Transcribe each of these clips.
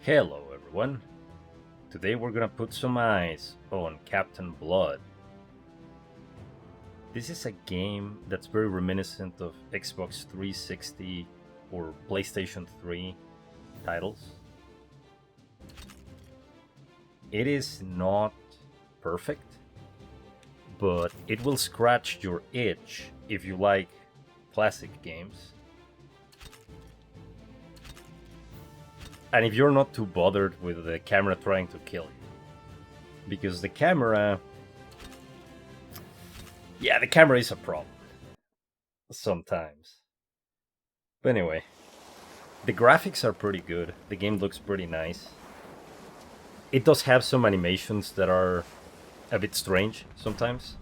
Hello everyone. Today we're gonna put some eyes on Captain Blood. This is a game that's very reminiscent of Xbox 360 or PlayStation 3 titles. It is not perfect, but it will scratch your itch if you like classic games. And if you're not too bothered with the camera trying to kill you. Because the camera... Yeah, the camera is a problem. Sometimes. But anyway. The graphics are pretty good. The game looks pretty nice. It does have some animations that are a bit strange sometimes.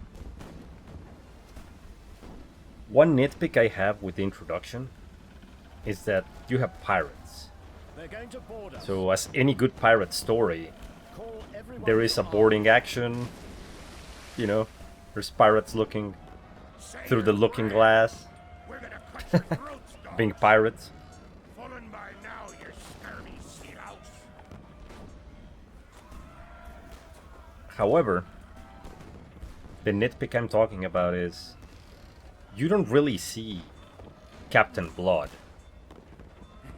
One nitpick I have with the introduction is that you have pirates. So as any good pirate story, there is a boarding action, you know, there's pirates looking through the looking glass, being pirates. However, the nitpick I'm talking about is you don't really see Captain Blood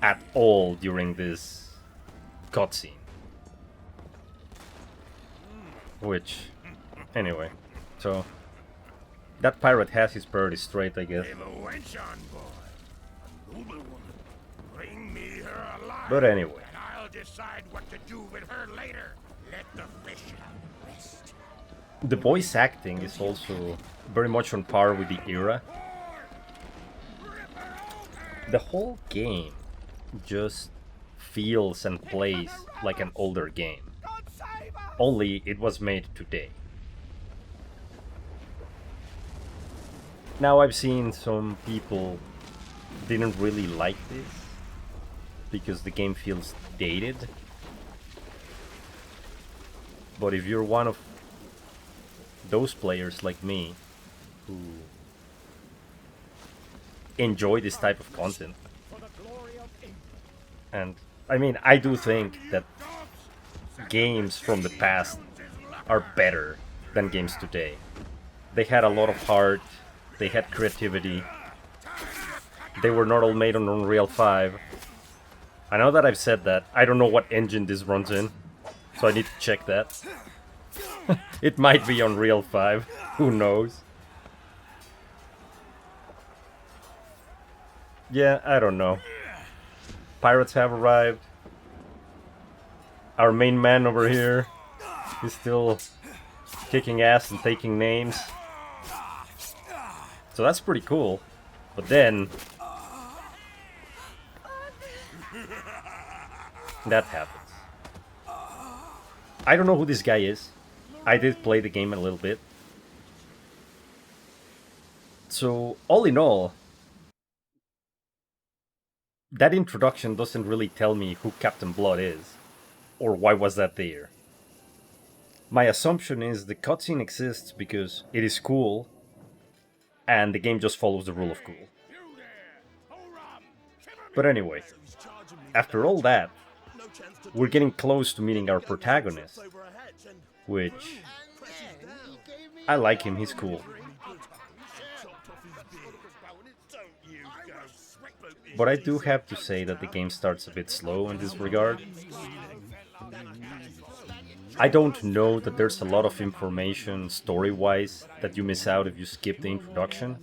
at all during this cutscene. Which, anyway, so that pirate has his priorities straight, I guess. But anyway, I'll decide what to do with her later. Let the fish rest. The voice acting is also very much on par with the era. The whole game just feels and plays like an older game. Only it was made today. Now I've seen some people didn't really like this because the game feels dated. But if you're one of those players like me who enjoy this type of content, and I mean, I do think that games from the past are better than games today. They had a lot of heart, they had creativity, they were not all made on Unreal 5. I know that I've said that, I don't know what engine this runs in, so I need to check that. It might be Unreal 5, who knows? Yeah, I don't know. Pirates have arrived. Our main man over here is still kicking ass and taking names. So that's pretty cool. But then... that happens. I don't know who this guy is. I did play the game a little bit. So, all in all, that introduction doesn't really tell me who Captain Blood is, or why was that there. My assumption is the cutscene exists because it is cool, and the game just follows the rule of cool. But anyway, after all that, we're getting close to meeting our protagonist, which... I like him, he's cool. But I do have to say that the game starts a bit slow in this regard. I don't know that there's a lot of information story-wise that you miss out if you skip the introduction.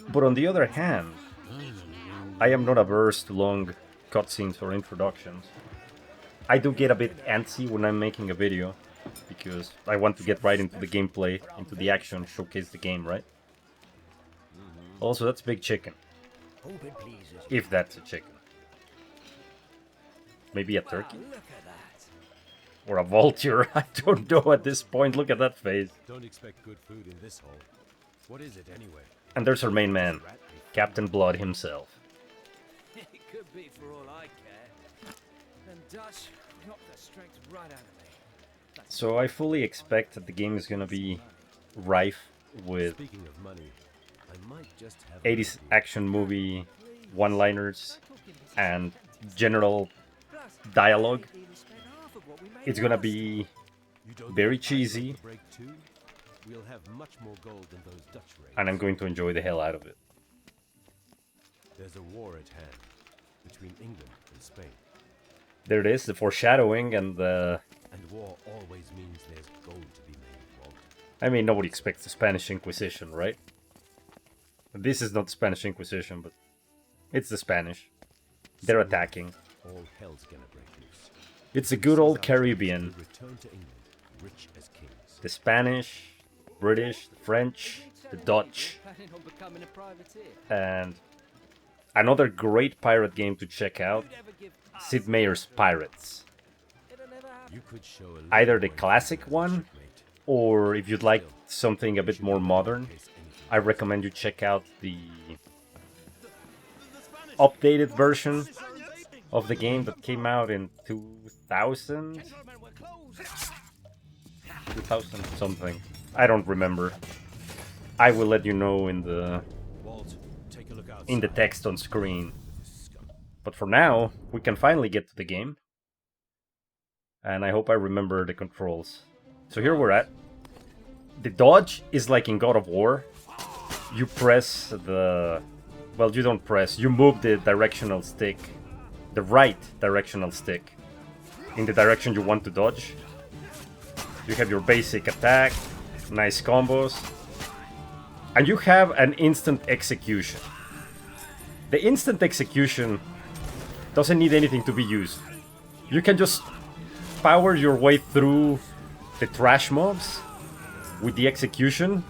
But on the other hand, I am not averse to long cutscenes or introductions. I do get a bit antsy when I'm making a video, because I want to get right into the gameplay, into the action, showcase the game, right? Also, that's Big Chicken. If that's a chicken. Maybe a turkey? Or a vulture? I don't know at this point. Look at that face. Don't expect good food in this hole. What is it anyway? And there's our main man, Captain Blood himself. It could be for all I care. And Dutch knocked the strength right out of me. So I fully expect that the game is gonna be rife with Speaking of money, I might just have 80s action movie one-liners and general dialogue. It's gonna be You don't very think Iceland cheesy, will break too? We'll have much more gold than those Dutch raids. and I'm going to enjoy the hell out of it. There's a war at hand between England and Spain. There it is, the foreshadowing and the... And war always means there's gold to be made, Walt. I mean, nobody expects the Spanish Inquisition, right? This is not the Spanish Inquisition, but it's the Spanish. They're attacking. All hell's gonna break loose. It's a good old Caribbean. We return to England, rich as kings. The Spanish, British, the French, the Dutch, Planning on becoming a privateer. and another great pirate game to check out, Never give us Sid Meier's Pirates. It'll never happen. You could show a little Either the more classic enthusiasm, one, shipmate. or if you'd like something a bit more modern, I recommend you check out the updated version of the game that came out in 2000? 2000 something. I don't remember. I will let you know in the Walt, take a look outside. in the text on screen. But for now, we can finally get to the game. And I hope I remember the controls. So here we're at. The dodge is like in God of War. You press the... Well, you don't press. You move the directional stick. The right directional stick. In the direction you want to dodge. You have your basic attack. Nice combos. And you have an instant execution. The instant execution doesn't need anything to be used. You can just power your way through the trash mobs with the execution.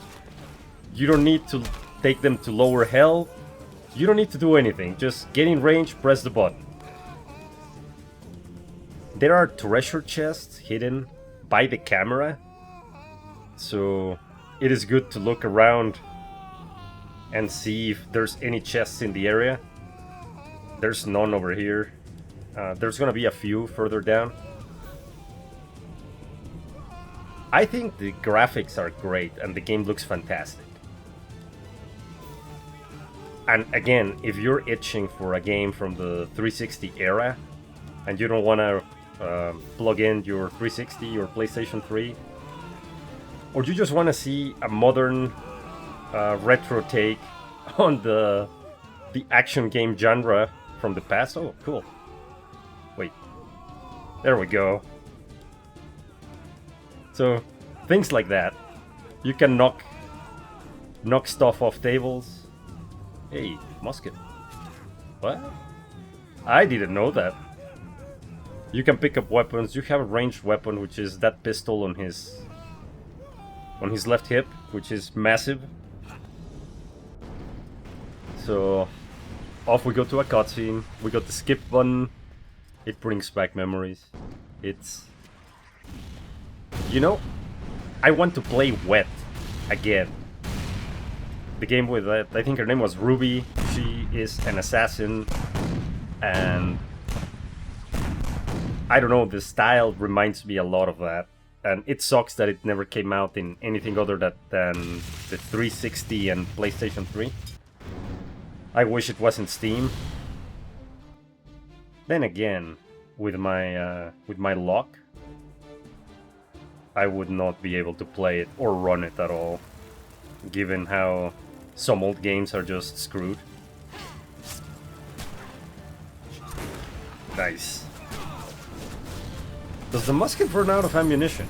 You don't need to take them to lower health. You don't need to do anything. Just get in range, press the button. There are treasure chests hidden by the camera. So it is good to look around and see if there's any chests in the area. There's none over here. There's gonna be a few further down. I think the graphics are great and the game looks fantastic. And again, if you're itching for a game from the 360 era and you don't want to plug in your 360 or PlayStation 3, or you just want to see a modern retro take on the action game genre from the past. Oh, cool. Wait. There we go. So, things like that. You can knock stuff off tables. Hey, musket. What? I didn't know that. You can pick up weapons. You have a ranged weapon, which is that pistol on his left hip, which is massive. So, off we go to a cutscene. We got the skip button. It brings back memories. It's... You know, I want to play Wet again. The game with, I think her name was Ruby. She is an assassin. And... I don't know, the style reminds me a lot of that. And it sucks that it never came out in anything other than the 360 and PlayStation 3. I wish it wasn't Steam. Then again, with my luck, I would not be able to play it or run it at all, given how some old games are just screwed. Nice. Does the musket run out of ammunition?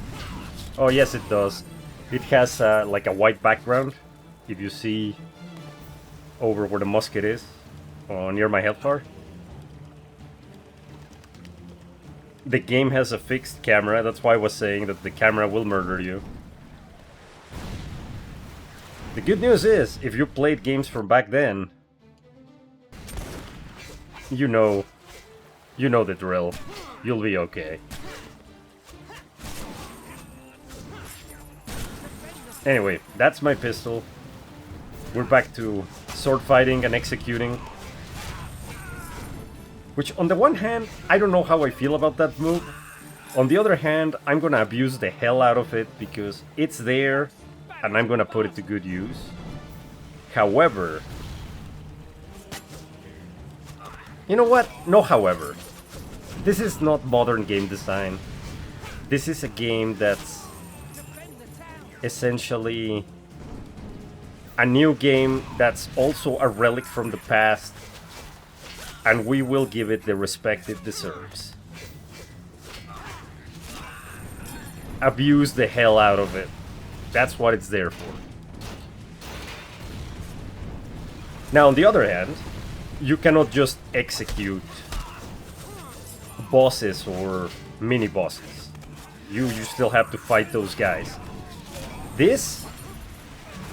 Oh yes, it does. It has like a white background, if you see over where the musket is, near my health bar. The game has a fixed camera, that's why I was saying that the camera will murder you. The good news is, if you played games from back then, you know the drill. You'll be okay. Anyway, that's my pistol. We're back to sword fighting and executing. Which, on the one hand, I don't know how I feel about that move. On the other hand, I'm gonna abuse the hell out of it because it's there and I'm gonna put it to good use. However, You know what? No, however. This is not modern game design. This is a game that's essentially a new game that's also a relic from the past, and we will give it the respect it deserves. Abuse the hell out of it. That's what it's there for. Now, on the other hand, you cannot just execute bosses or mini-bosses. You still have to fight those guys. This,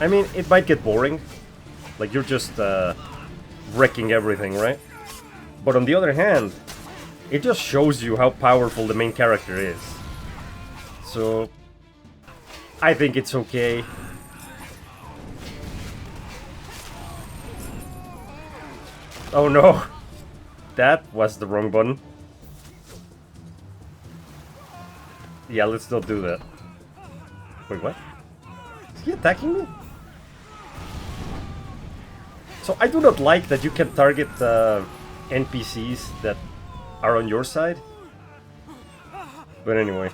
I mean, it might get boring. Like, you're just wrecking everything, right? But on the other hand, it just shows you how powerful the main character is. So, I think it's okay. Oh no! That was the wrong button. Yeah, let's not do that. Wait, what? Is he attacking me? So I do not like that you can target NPCs that are on your side. But anyway.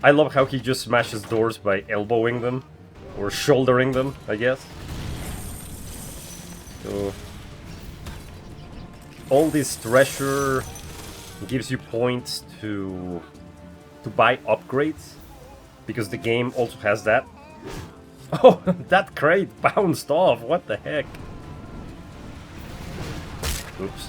I love how he just smashes doors by elbowing them. Or shouldering them, I guess. So... all this treasure gives you points to buy upgrades. Because the game also has that. Oh, that crate bounced off. What the heck? Oops.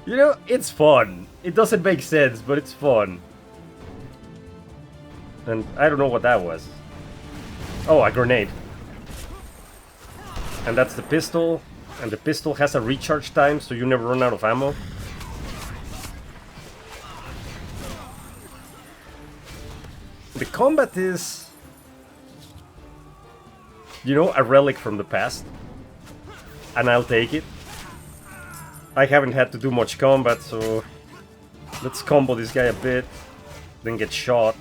You know, it's fun. It doesn't make sense, but it's fun. And I don't know what that was. Oh, a grenade. And that's the pistol. And the pistol has a recharge time, so you never run out of ammo. The combat is, you know, a relic from the past. And I'll take it. I haven't had to do much combat, so let's combo this guy a bit, then get shot.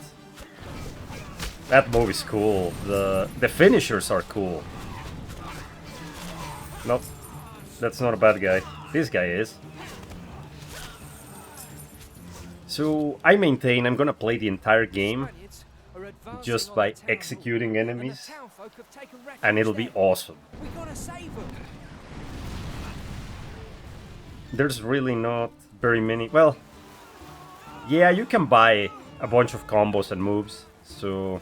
That move is cool. The finishers are cool. Nope, that's not a bad guy. This guy is. So I maintain I'm gonna play the entire game just by executing enemies, and it'll be awesome. There's really not very many. Well, yeah, you can buy a bunch of combos and moves, so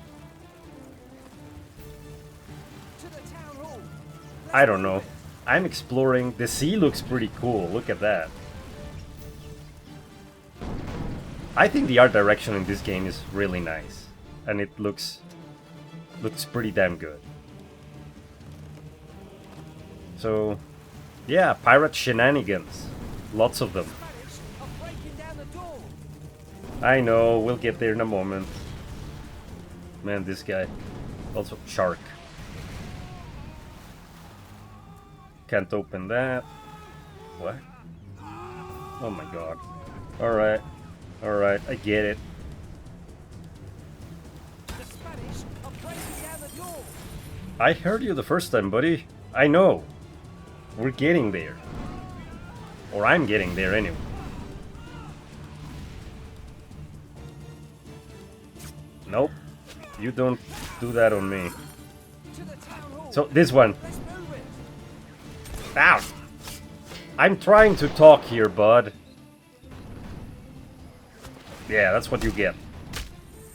I don't know. I'm exploring. The sea looks pretty cool. Look at that. I think the art direction in this game is really nice, and it looks pretty damn good. So, yeah, pirate shenanigans. Lots of them. I know, we'll get there in a moment. Man, this guy. Also, shark. Can't open that. What? Oh my god. Alright. Alright, I get it. I heard you the first time, buddy. I know. We're getting there. Or I'm getting there anyway. Nope. You don't do that on me. So, this one. Ow! I'm trying to talk here, bud. Yeah, that's what you get.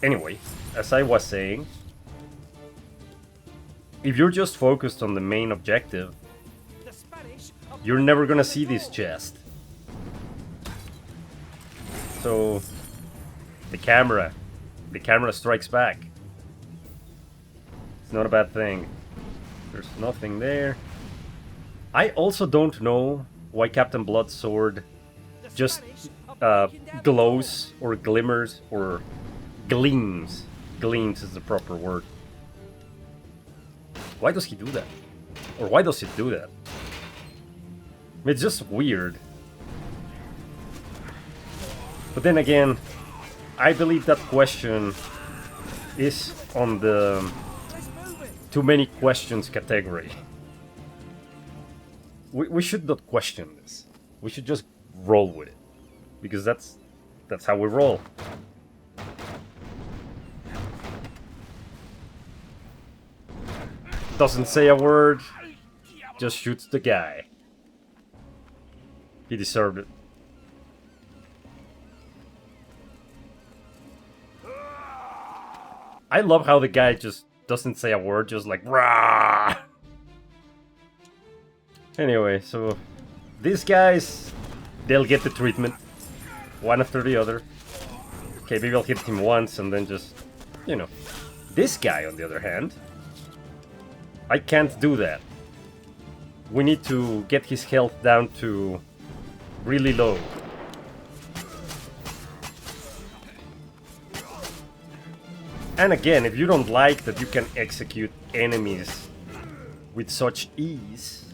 Anyway, as I was saying, if you're just focused on the main objective, you're never gonna see this chest. So, the camera strikes back. It's not a bad thing. There's nothing there. I also don't know why Captain Blood's sword just glows or glimmers or gleams. Gleams is the proper word. Why does he do that? Or why does it do that? It's just weird. But then again, I believe that question is on the too many questions category. We should not question this. We should just roll with it. Because that's how we roll. Doesn't say a word, just shoots the guy. He deserved it. I love how the guy just doesn't say a word, just like rah. Anyway, so these guys, they'll get the treatment, one after the other. Okay, maybe I'll hit him once and then just, you know. This guy, on the other hand, I can't do that. We need to get his health down to really low. And again, if you don't like that you can execute enemies with such ease,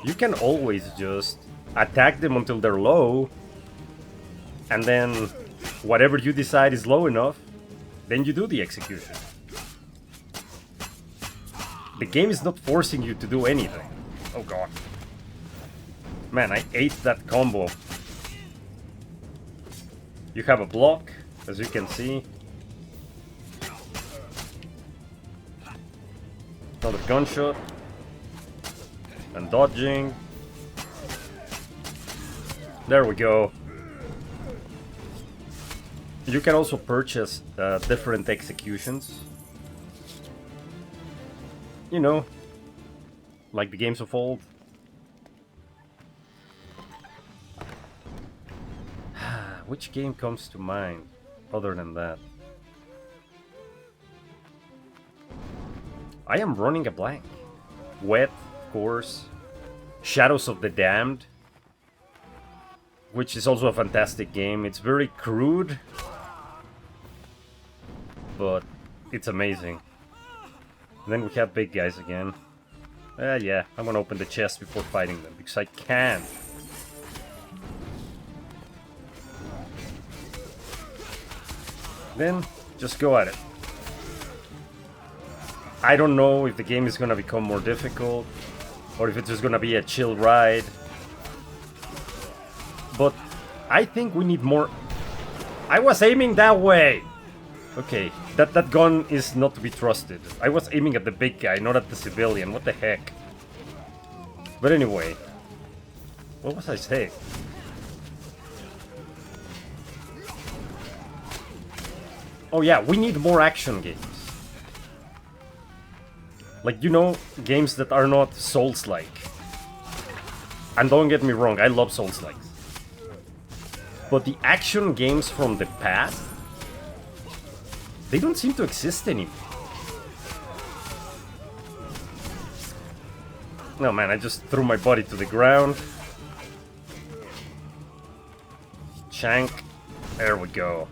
you can always just attack them until they're low, and then whatever you decide is low enough, then you do the execution. The game is not forcing you to do anything. Oh god. Man, I ate that combo. You have a block, as you can see. Another gunshot. And dodging. There we go. You can also purchase different executions. You know, like the games of old. Which game comes to mind other than that? I am running a blank. Wet, of course. Shadows of the Damned, which is also a fantastic game. It's very crude, but it's amazing. And then we have big guys again. Yeah, I'm gonna open the chest before fighting them, because I can. Then, just go at it. I don't know if the game is gonna become more difficult, or if it's just gonna be a chill ride. But I think we need more... I was aiming that way! Okay, that gun is not to be trusted. I was aiming at the big guy, not at the civilian. What the heck? But anyway, what was I saying? Oh yeah, we need more action games. Like, you know, games that are not Souls-like. And don't get me wrong, I love Souls-likes. But the action games from the past, they don't seem to exist anymore. No man, I just threw my body to the ground. Shank. There we go.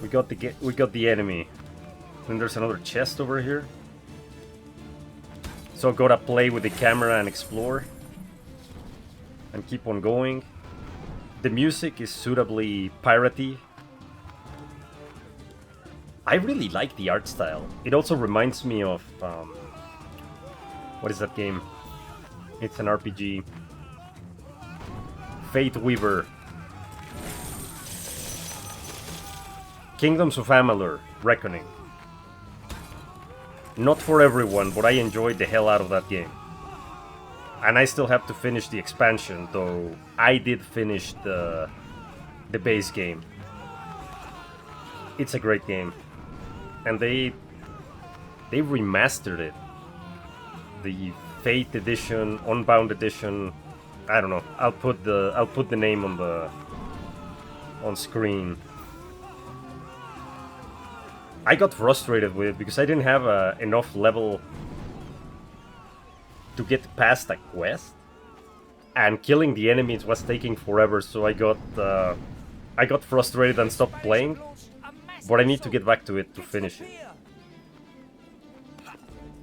We got the enemy. Then there's another chest over here. So I gotta play with the camera and explore. And keep on going. The music is suitably piratey. I really like the art style. It also reminds me of... what is that game? It's an RPG. Fate Weaver. Kingdoms of Amalur: Reckoning. Not for everyone, but I enjoyed the hell out of that game. And I still have to finish the expansion, though I did finish the base game. It's a great game. And they remastered it. The Fate edition, Unbound edition, I don't know. I'll put the name on screen. I got frustrated with it because I didn't have enough level to get past a quest, and killing the enemies was taking forever. So I got frustrated and stopped playing. But I need to get back to it to finish it.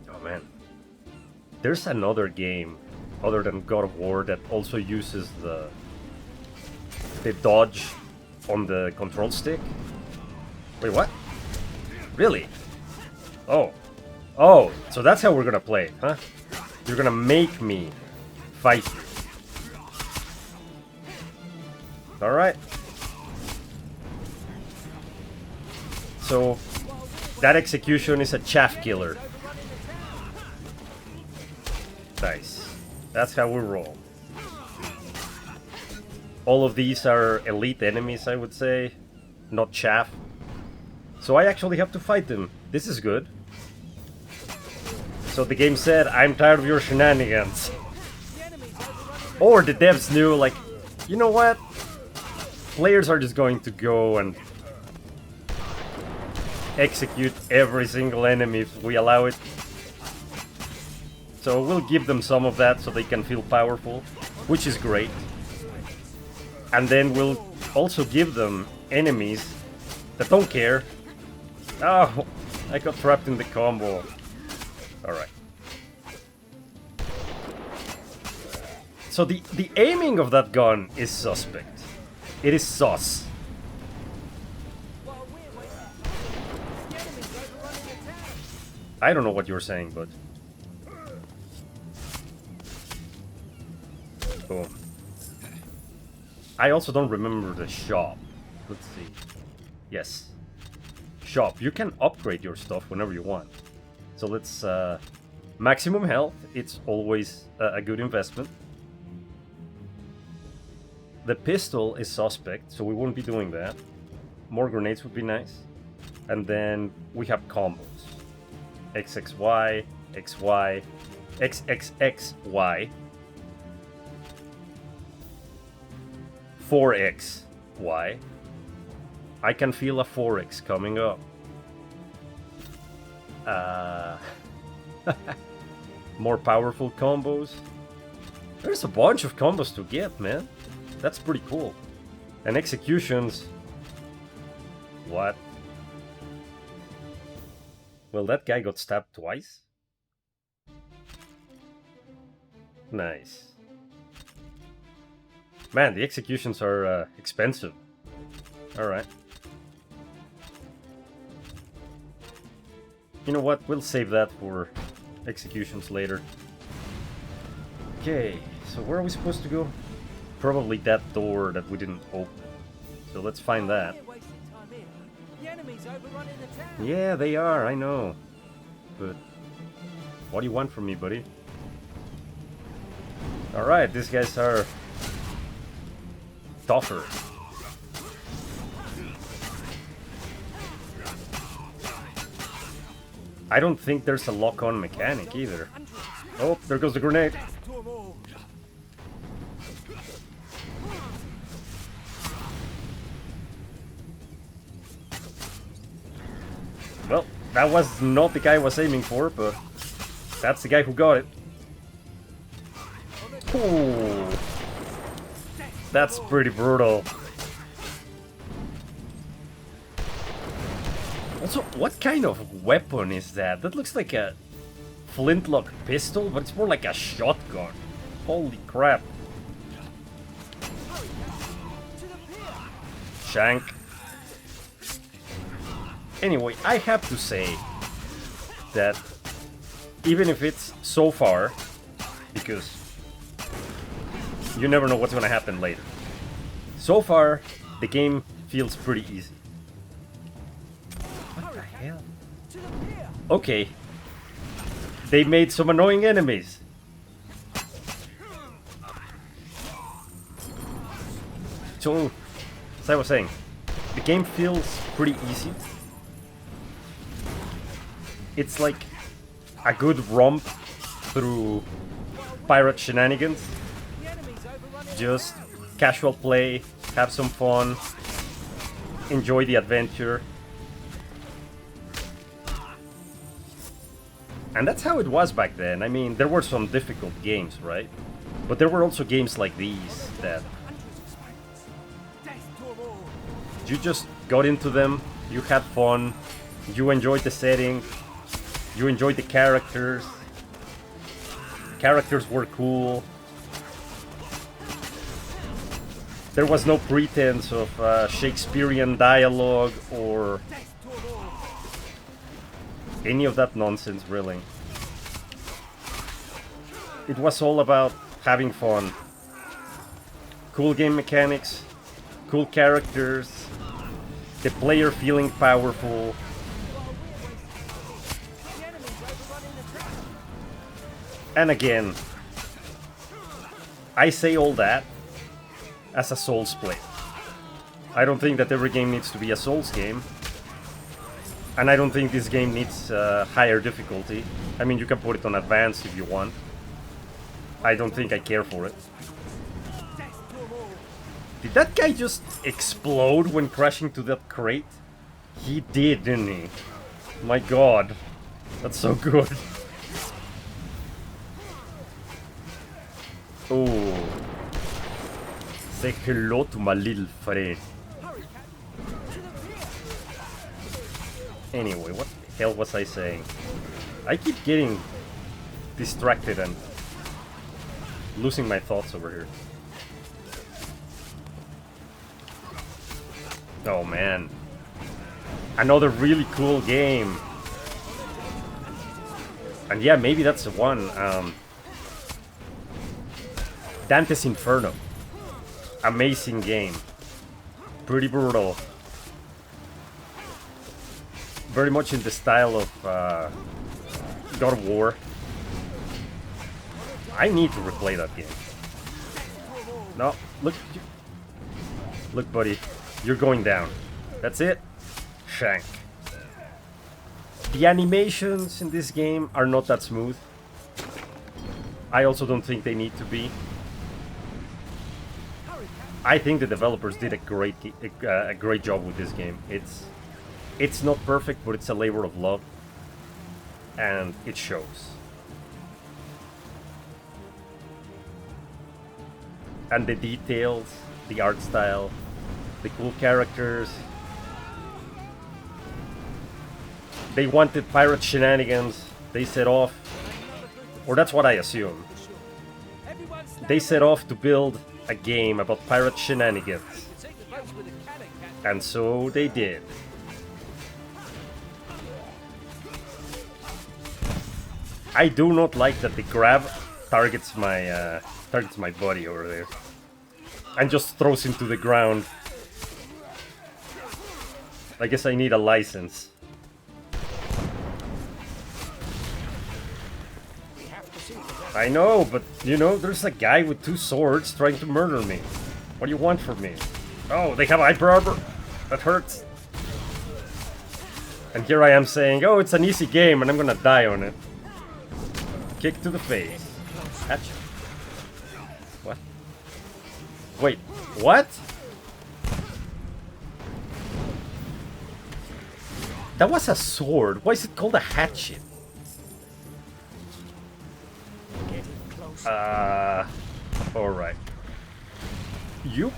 Oh man, there's another game other than God of War that also uses the dodge on the control stick. Wait, what? Really? Oh. Oh, so that's how we're gonna play, huh? You're gonna make me fight you. Alright. So, that execution is a chaff killer. Nice. That's how we roll. All of these are elite enemies, I would say. Not chaff. So I actually have to fight them. This is good. So the game said, I'm tired of your shenanigans. Or the devs knew, like, you know what? Players are just going to go and execute every single enemy if we allow it. So we'll give them some of that so they can feel powerful, which is great. And then we'll also give them enemies that don't care. Oh, I got trapped in the combo. Alright. So the aiming of that gun is suspect. It is sus. I don't know what you're saying, but... Boom. I also don't remember the shop. Let's see. Yes. Shop. You can upgrade your stuff whenever you want. So let's... maximum health. It's always a good investment. The pistol is suspect, so we won't be doing that. More grenades would be nice. And then we have combos. XXY, XY, XXXY. 4XY. I can feel a 4X coming up. More powerful combos. There's a bunch of combos to get, man. That's pretty cool. And executions... What? Well, that guy got stabbed twice? Nice. Man, the executions are expensive. Alright. You know what? We'll save that for executions later. Okay, so where are we supposed to go? Probably that door that we didn't open. So let's find that. Yeah, they are, I know. But what do you want from me, buddy? Alright, these guys are tougher. I don't think there's a lock-on mechanic either. Oh, there goes the grenade. Well, that was not the guy I was aiming for, but that's the guy who got it. Ooh. That's pretty brutal. Also, what kind of weapon is that? That looks like a flintlock pistol, but it's more like a shotgun. Holy crap. Shank. Anyway, I have to say that even if it's so far, because you never know what's gonna happen later. So far, the game feels pretty easy. What the hell? Okay. They made some annoying enemies. So, as I was saying, the game feels pretty easy. It's like a good romp through pirate shenanigans. Just casual play, have some fun, enjoy the adventure. And that's how it was back then. I mean, there were some difficult games, right? But there were also games like these that you just got into them, you had fun, you enjoyed the setting, you enjoyed the characters. Characters were cool. There was no pretense of Shakespearean dialogue or any of that nonsense, really. It was all about having fun. Cool game mechanics, cool characters, the player feeling powerful. And again, I say all that as a Souls play. I don't think that every game needs to be a Souls game. And I don't think this game needs higher difficulty. I mean, you can put it on advanced if you want. I don't think I care for it. Did that guy just explode when crashing to that crate? He did, didn't he? My god. That's so good. Oh. Say hello to my little friend. Anyway, what the hell was I saying? I keep getting distracted and losing my thoughts over here. Oh man. Another really cool game. And yeah, maybe that's the one. Dante's Inferno. Amazing game. Pretty brutal. Very much in the style of God of War. I need to replay that game. No, look. Look, buddy. You're going down. That's it. Shank. The animations in this game are not that smooth. I also don't think they need to be. I think the developers did a great job with this game. It's not perfect, but it's a labor of love, and it shows. And the details, the art style, the cool characters. They wanted pirate shenanigans. They set off, or that's what I assume. They set off to build a game about pirate shenanigans. And so they did. I do not like that the grab targets my body over there and just throws him to the ground. I guess I need a license. I know, but you know, there's a guy with 2 swords trying to murder me. What do you want from me? Oh, they have hyper armor. That hurts. And here I am saying, oh, it's an easy game and I'm gonna die on it. Kick to the face. Hatchet. What? Wait, what? That was a sword. Why is it called a hatchet? Alright. You?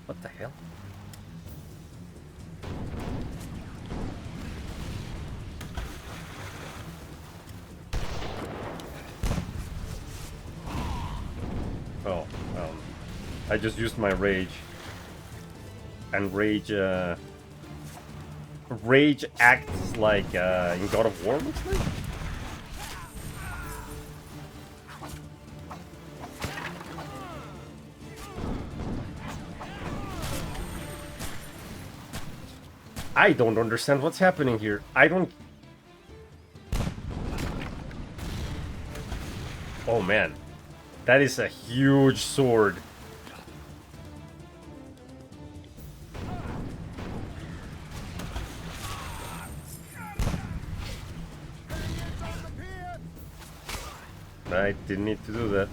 What the hell? Oh, I just used my rage. And rage acts like in God of War, looks like? I don't understand what's happening here. I don't... Oh man. That is a huge sword. I didn't need to do that.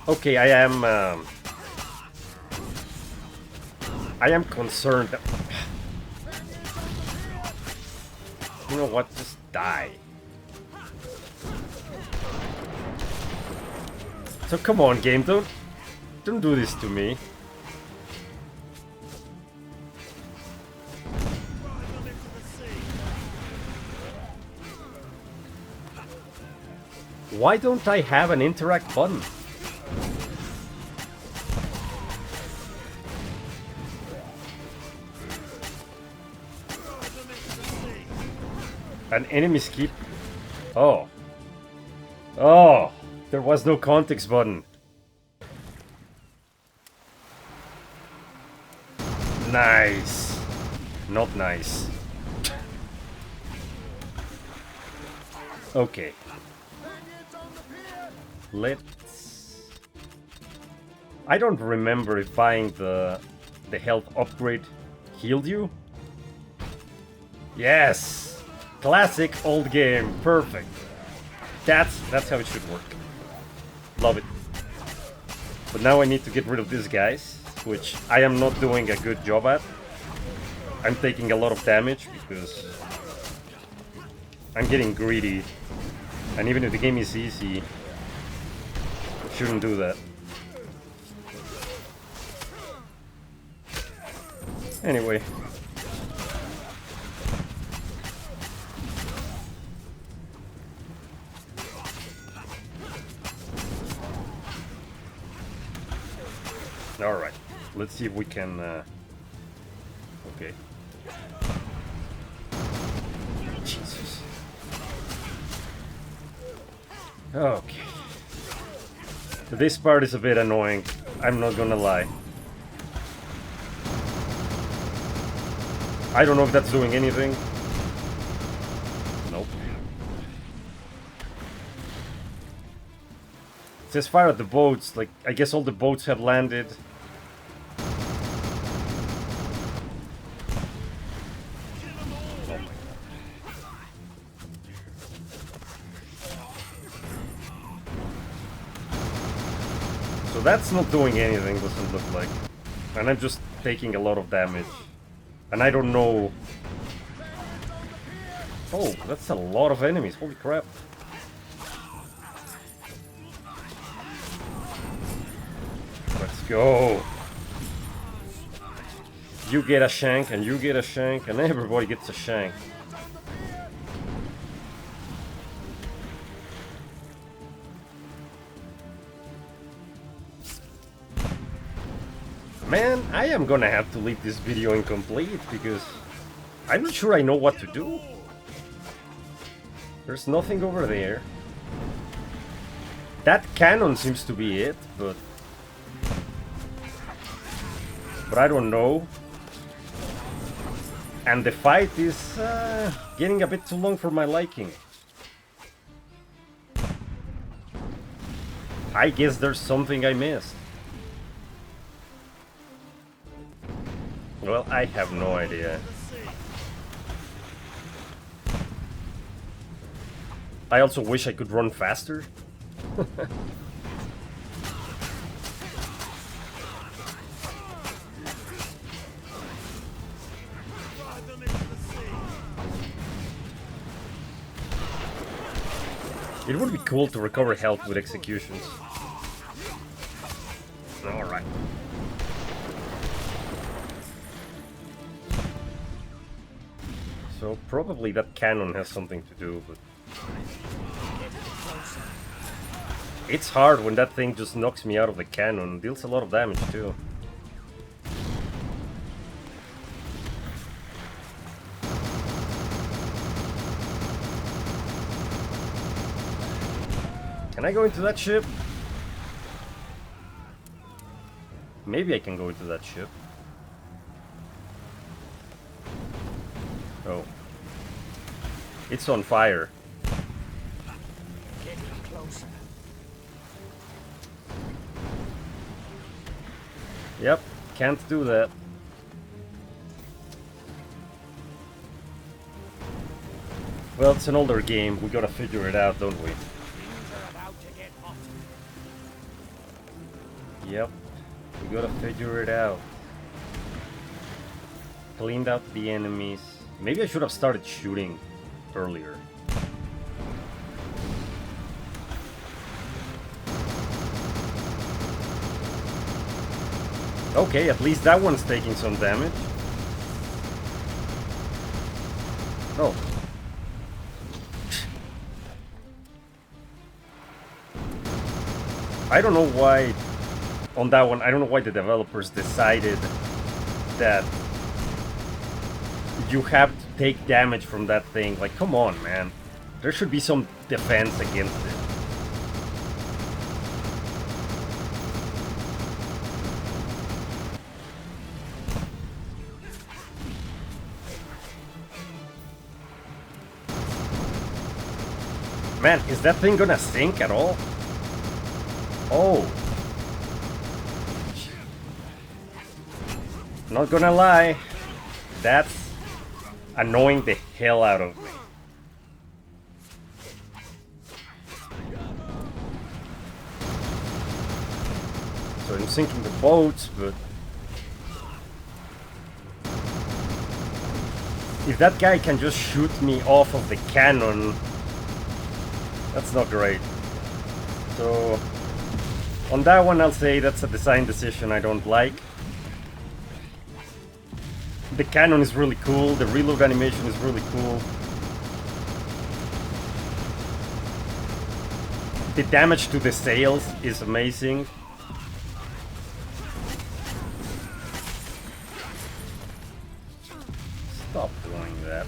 Okay, I am concerned that... You know what? Just die. So come on, game, don't do this to me. Why don't I have an interact button? An enemy skip. Oh. Oh, there was no context button. Nice. Not nice. Okay. Let's... I don't remember if buying the health upgrade healed you. Yes! Classic old game. Perfect. That's how it should work. Love it. But now I need to get rid of these guys, which I am not doing a good job at. I'm taking a lot of damage because I'm getting greedy. And even if the game is easy, I shouldn't do that. Anyway. Alright, let's see if we can... Okay. Jesus. Okay. This part is a bit annoying, I'm not gonna lie. I don't know if that's doing anything. Nope. It says fire at the boats, like, I guess all the boats have landed. So that's not doing anything, doesn't look like. And I'm just taking a lot of damage. And I don't know... Oh, that's a lot of enemies, holy crap. Let's go. You get a shank, and you get a shank, and everybody gets a shank. Man, I am gonna have to leave this video incomplete because I'm not sure I know what to do. There's nothing over there. That cannon seems to be it, but I don't know. And the fight is getting a bit too long for my liking. I guess there's something I missed. Well, I have no idea. I also wish I could run faster. It would be cool to recover health with executions. Alright. So probably that cannon has something to do, but... It's hard when that thing just knocks me out of the cannon. Deals a lot of damage too. Can I go into that ship? Maybe I can go into that ship. Oh. It's on fire. Getting closer. Yep, can't do that. Well, it's an older game. We gotta figure it out, don't we? Things are about to get hot. Yep, we gotta figure it out. Cleaned out the enemies. Maybe I should have started shooting earlier. Okay, at least that one's taking some damage. Oh. I don't know why, on that one, I don't know why the developers decided that you have to take damage from that thing. Like, come on, man. There should be some defense against it. Man, is that thing gonna sink at all? Oh. Not gonna lie. That's annoying the hell out of me. So I'm sinking the boats, but if that guy can just shoot me off of the cannon, that's not great. So on that one I'll say that's a design decision I don't like. The cannon is really cool, the reload animation is really cool. The damage to the sails is amazing. Stop doing that.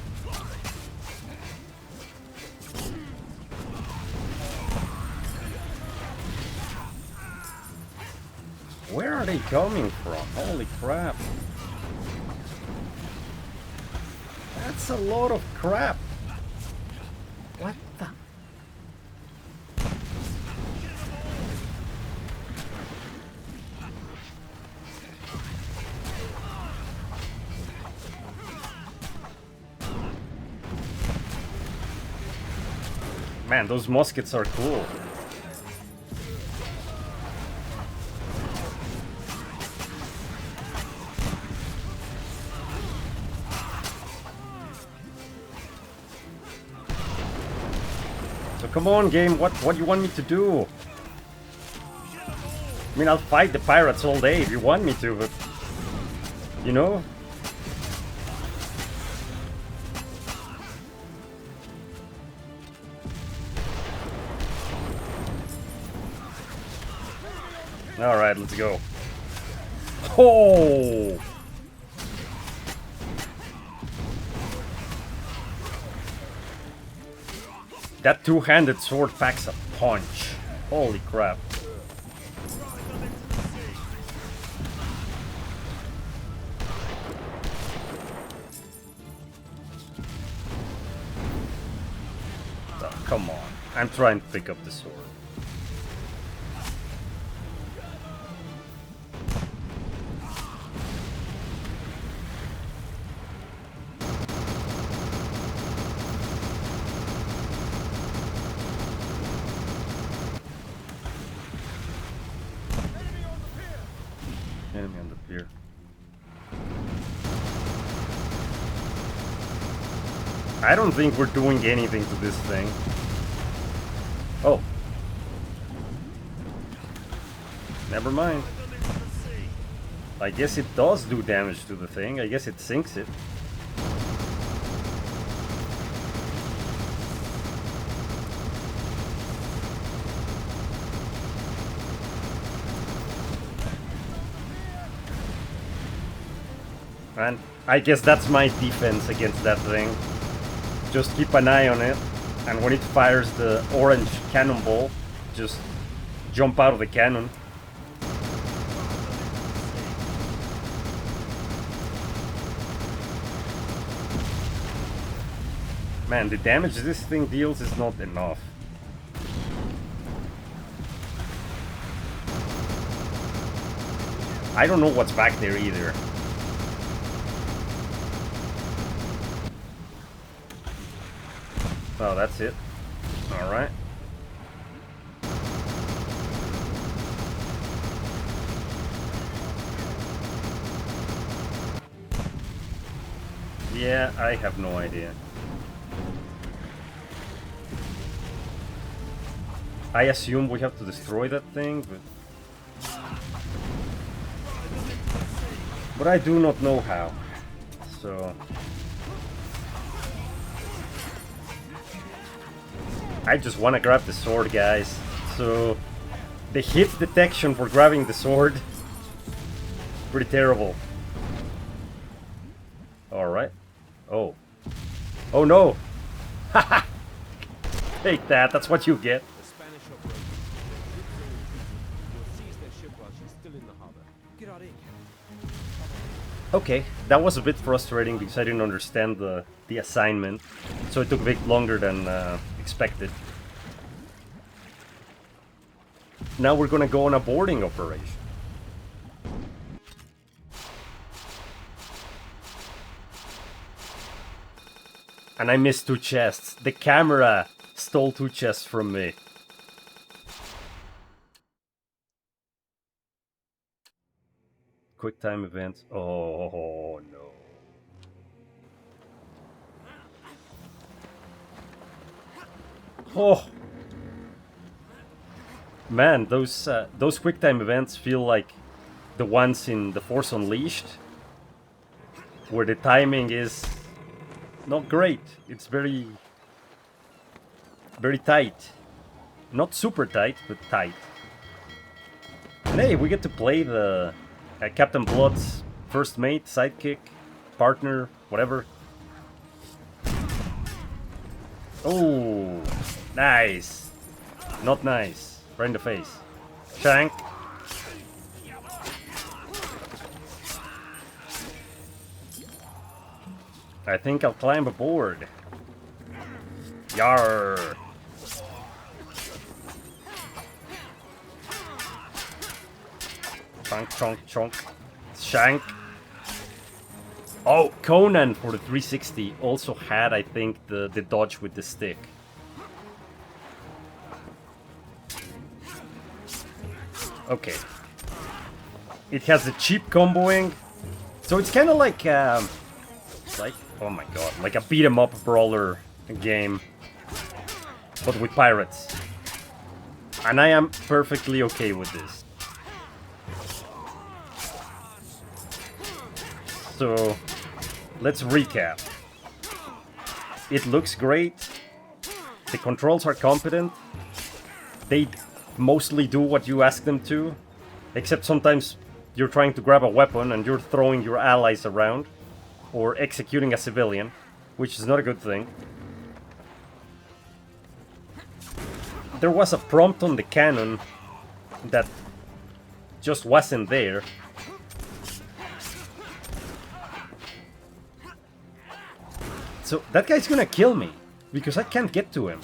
Where are they coming from? Holy crap. That's a lot of crap. What the? Man, those muskets are cool. So come on, game, what do you want me to do? I mean, I'll fight the pirates all day if you want me to, but you know? Alright, let's go. Oh! That two-handed sword packs a punch. Holy crap. Oh, come on. I'm trying to pick up the sword. Enemy on the pier. I don't think we're doing anything to this thing. Oh. Never mind. I guess it does do damage to the thing. I guess it sinks it. And I guess that's my defense against that thing. Just keep an eye on it, and when it fires the orange cannonball, just jump out of the cannon. Man, the damage this thing deals is not enough. I don't know what's back there either. Oh, that's it. Alright. Yeah, I have no idea. I assume we have to destroy that thing, but I do not know how. So I just want to grab the sword, guys. So the hit detection for grabbing the sword, pretty terrible. Alright. Oh. Oh no! Haha! Take that, that's what you get. The Spanish operation. Will seize their ship while she's still in the harbor. Good idea. Okay, that was a bit frustrating because I didn't understand the assignment. So it took a bit longer than expected. Now we're gonna go on a boarding operation. And I missed 2 chests. The camera stole 2 chests from me. Quick time events. Oh no. Oh. Man, those quick time events feel like the ones in The Force Unleashed, where the timing is not great. It's very tight. Not super tight, but tight. And hey, we get to play the Captain Blood's first mate, sidekick, partner, whatever. Oh, nice. Not nice. Right in the face. Shank. I think I'll climb aboard. Yarr. Chonk, chonk, chonk. Shank. Oh, Conan for the 360 also had, I think, the dodge with the stick. Okay. It has the cheap comboing. So it's kind of like, oh my god, like a beat 'em up brawler game. But with pirates. And I am perfectly okay with this. So, let's recap. It looks great. The controls are competent. They mostly do what you ask them to. Except sometimes you're trying to grab a weapon and you're throwing your allies around. Or executing a civilian, which is not a good thing. There was a prompt on the cannon that just wasn't there. So that guy's gonna kill me, because I can't get to him.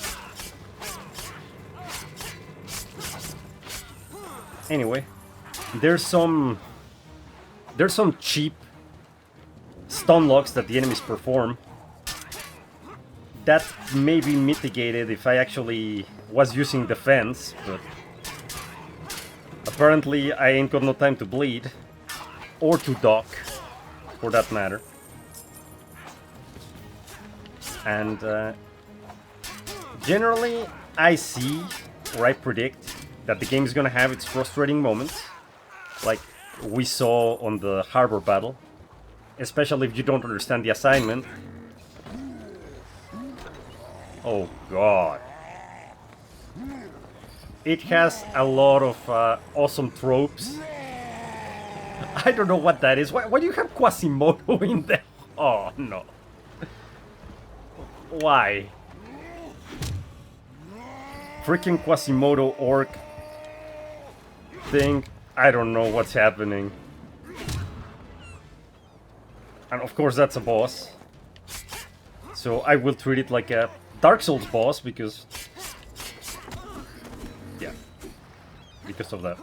Anyway, there's some cheap stun locks that the enemies perform. That may be mitigated if I actually was using defense, but apparently I ain't got no time to bleed. Or to dock, for that matter. And generally, I see, or I predict, that the game is gonna have its frustrating moments, like we saw on the harbor battle, especially if you don't understand the assignment. Oh god. It has a lot of awesome tropes. I don't know what that is. Why do you have Quasimodo in there? Oh no. Why? Freaking Quasimodo orc thing. I don't know what's happening. And of course that's a boss. So I will treat it like a Dark Souls boss because... yeah. Because of that.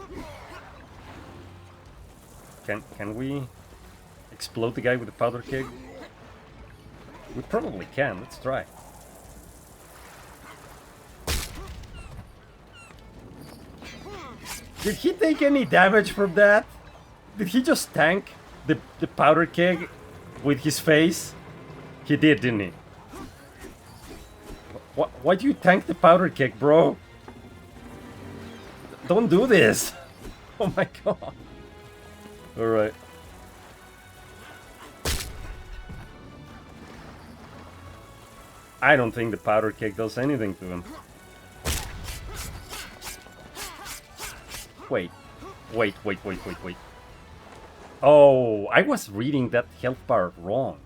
Can we explode the guy with the powder keg? We probably can. Let's try. Did he take any damage from that? Did he just tank the powder keg with his face? He did, didn't he? Why do you tank the powder keg, bro? Don't do this! Oh my god. Alright. I don't think the powder keg does anything to him. Wait. Wait. Oh, I was reading that health bar wrong.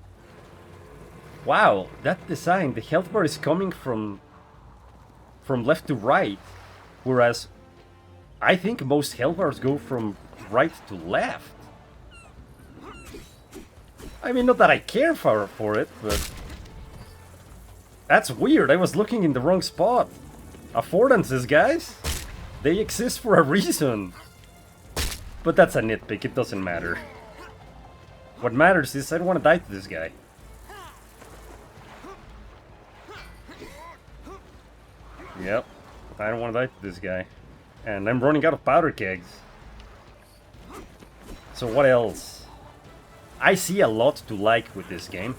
Wow, that design, the health bar is coming from left to right, whereas I think most health bars go from right to left. I mean, not that I care for it, but that's weird. I was looking in the wrong spot. Affordances, guys, they exist for a reason. But that's a nitpick, it doesn't matter. What matters is I don't want to die to this guy. Yep, I don't want to die to this guy. And I'm running out of powder kegs. So what else? I see a lot to like with this game.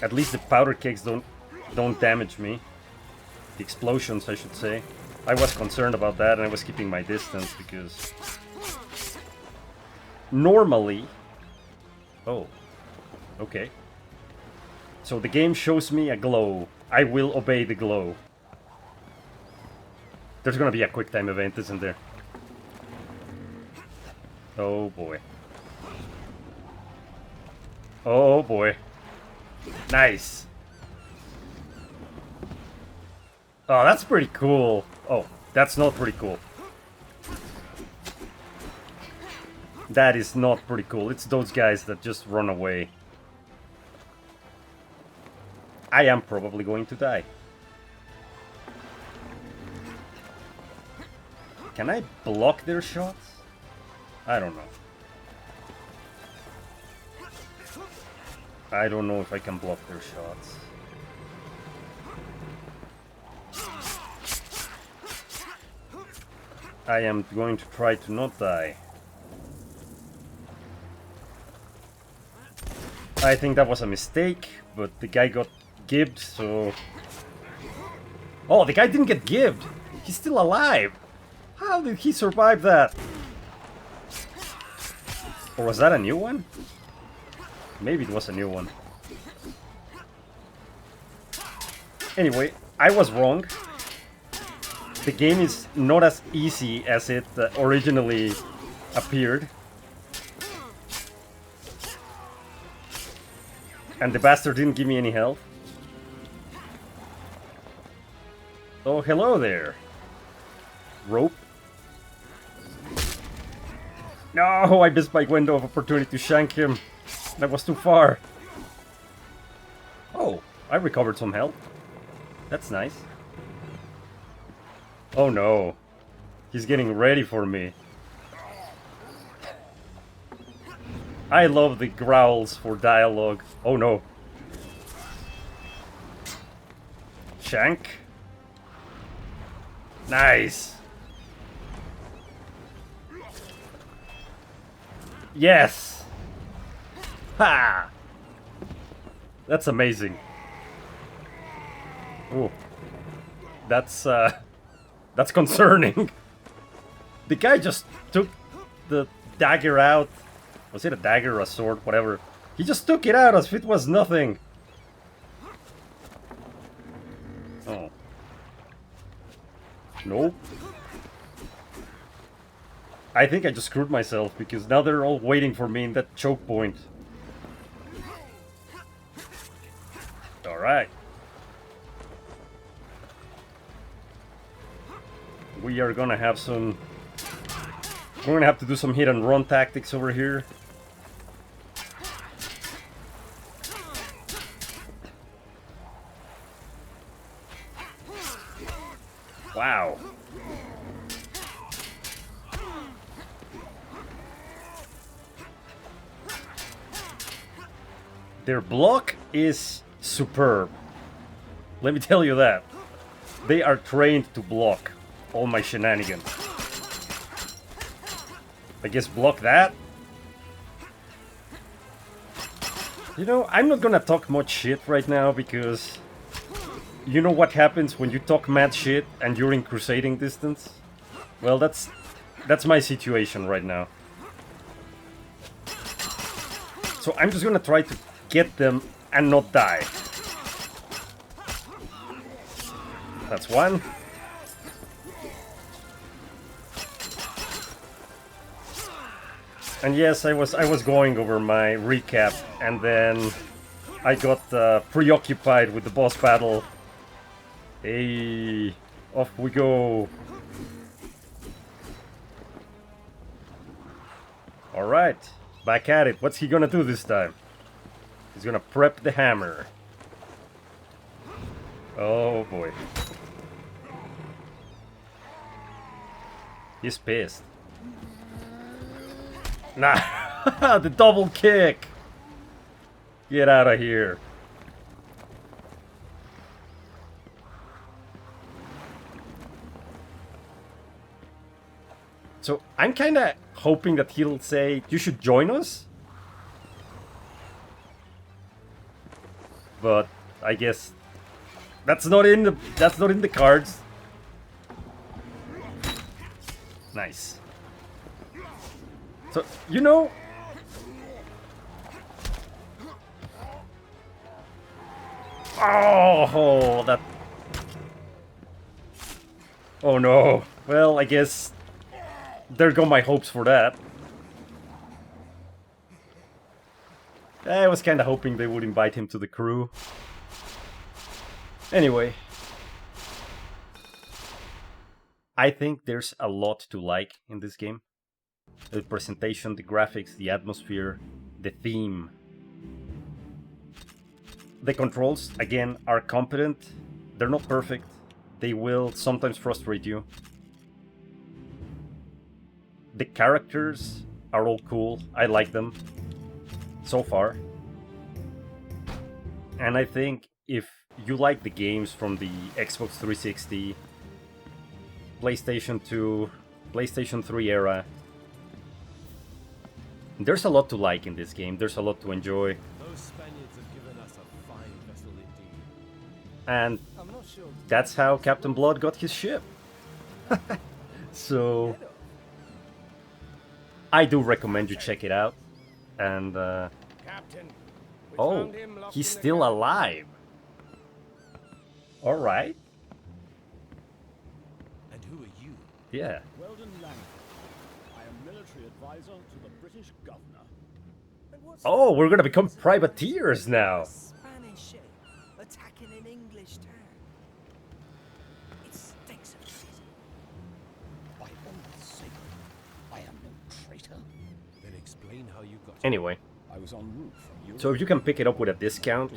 At least the powder kegs don't damage me. The explosions, I should say. I was concerned about that and I was keeping my distance because... Normally... Oh. Okay. So the game shows me a glow. I will obey the glow. There's gonna be a quick time event, isn't there? Oh boy. Oh boy. Nice. Oh, that's pretty cool. Oh, that's not pretty cool. That is not pretty cool. It's those guys that just run away. I am probably going to die. Can I block their shots? I don't know. I don't know if I can block their shots. I am going to try to not die. I think that was a mistake, but the guy got gibbed, so... Oh, the guy didn't get gibbed! He's still alive! How did he survive that? Or was that a new one? Maybe it was a new one. Anyway, I was wrong. The game is not as easy as it originally appeared. And the bastard didn't give me any health. Oh, hello there. Rope. No, I missed my window of opportunity to shank him. That was too far. Oh, I recovered some health. That's nice. Oh no. He's getting ready for me. I love the growls for dialogue. Oh no. Shank. Nice. Yes. Ha. That's amazing. Oh. That's concerning. The guy just took the dagger out. Was it a dagger or a sword? Whatever. He just took it out as if it was nothing. Oh. Nope. I think I just screwed myself because now they're all waiting for me in that choke point. Alright. We are gonna have some... We're gonna have to do some hit and run tactics over here. Wow. Their block is superb. Let me tell you that. They are trained to block all my shenanigans. I guess block that. You know, I'm not gonna talk much shit right now because... You know what happens when you talk mad shit and you're in crusading distance? Well, that's my situation right now. So I'm just gonna try to get them and not die. That's one. And yes, I was going over my recap, and then I got preoccupied with the boss battle. Hey, off we go. Alright, back at it. What's he gonna do this time? He's gonna prep the hammer. Oh boy. He's pissed. Nah, the double kick. Get out of here. So I'm kind of hoping that he'll say, "You should join us." But I guess that's not in the cards. Nice. So, you know, oh, that. Oh no. Well, I guess there go my hopes for that. I was kind of hoping they would invite him to the crew. Anyway, I think there's a lot to like in this game. The presentation, the graphics, the atmosphere, the theme. The controls, again, are competent. They're not perfect. They will sometimes frustrate you. The characters are all cool. I like them so far. And I think if you like the games from the Xbox 360, PlayStation 2, PlayStation 3 era, there's a lot to like in this game. There's a lot to enjoy. Those Spaniards have given us a fine vessel indeed. And I'm not sure. that's how Captain Blood got his ship. So I do recommend you check it out. And Captain, we oh, found him locked he's in the still cabin. alive. All right. And who are you? Yeah. Weldon Langford. I am military advisor to the British governor. Oh, we're gonna become privateers now. Spanish ship attacking an English town. It stinks of treason. By all sacred, I am no traitor. Then explain how you got Anyway, I was en route from Europe. so if you can pick it up with a discount,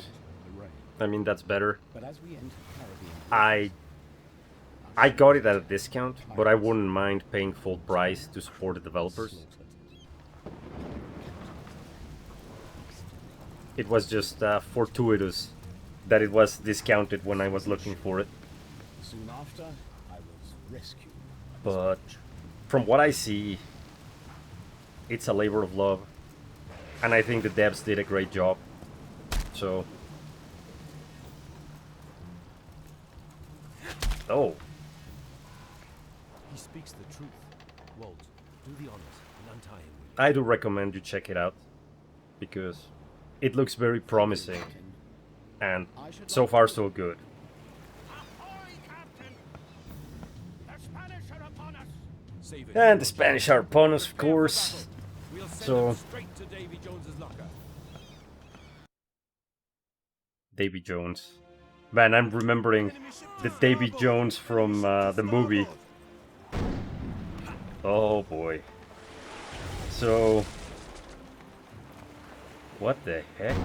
I mean, that's better. But as we entered Caribbean, I got it at a discount, but I wouldn't mind paying full price to support the developers. It was just fortuitous that it was discounted when I was looking for it. soon after, I was rescued. But from what I see, it's a labor of love. And I think the devs did a great job. So... Oh. He speaks the truth. Walt, do the honors and untie him. I do recommend you check it out. Because it looks very promising. And so far so good. Ahoy, Captain! The Spanish are upon us! Save it. And the Spanish are upon us, of course. We'll send So- them straight to Davy Jones's locker. Davy Jones. Man, I'm remembering the Davy Jones from the movie. Oh boy. So... What the heck?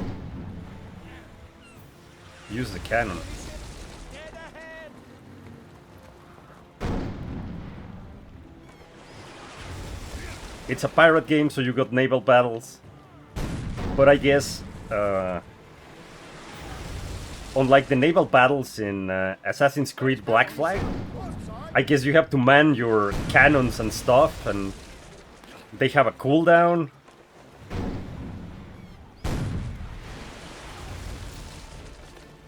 Use the cannon. Dead ahead! It's a pirate game, so you got naval battles. But I guess... unlike the naval battles in Assassin's Creed Black Flag, I guess you have to man your cannons and stuff, and they have a cooldown.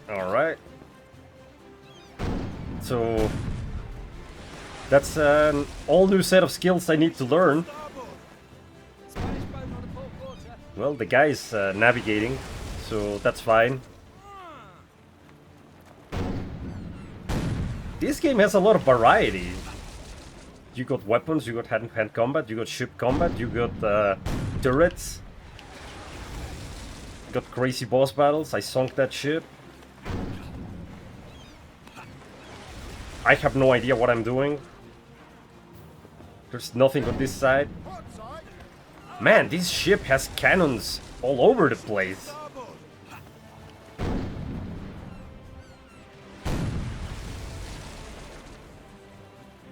Alright. So... That's an all new set of skills I need to learn. Spanish boat on the port quarter. Well, the guy's navigating, so that's fine. This game has a lot of variety. You got weapons, you got hand-to-hand combat, you got ship combat, you got turrets. You got crazy boss battles. I sunk that ship. I have no idea what I'm doing. There's nothing on this side. Man, this ship has cannons all over the place.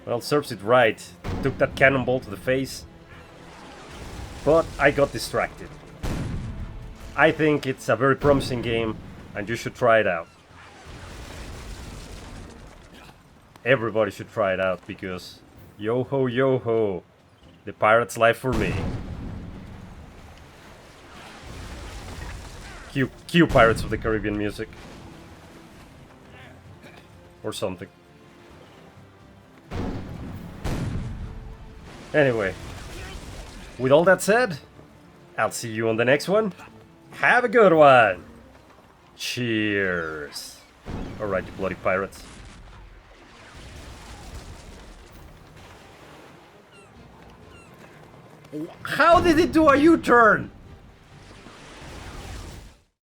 Well, serves it right. Took that cannonball to the face. But I got distracted. I think it's a very promising game, and you should try it out. Everybody should try it out, because yo-ho, yo-ho, the pirate's life for me. Cue Pirates of the Caribbean music. Or something. Anyway, with all that said, I'll see you on the next one. Have a good one! Cheers! Alright, you bloody pirates. How did it do a U-turn?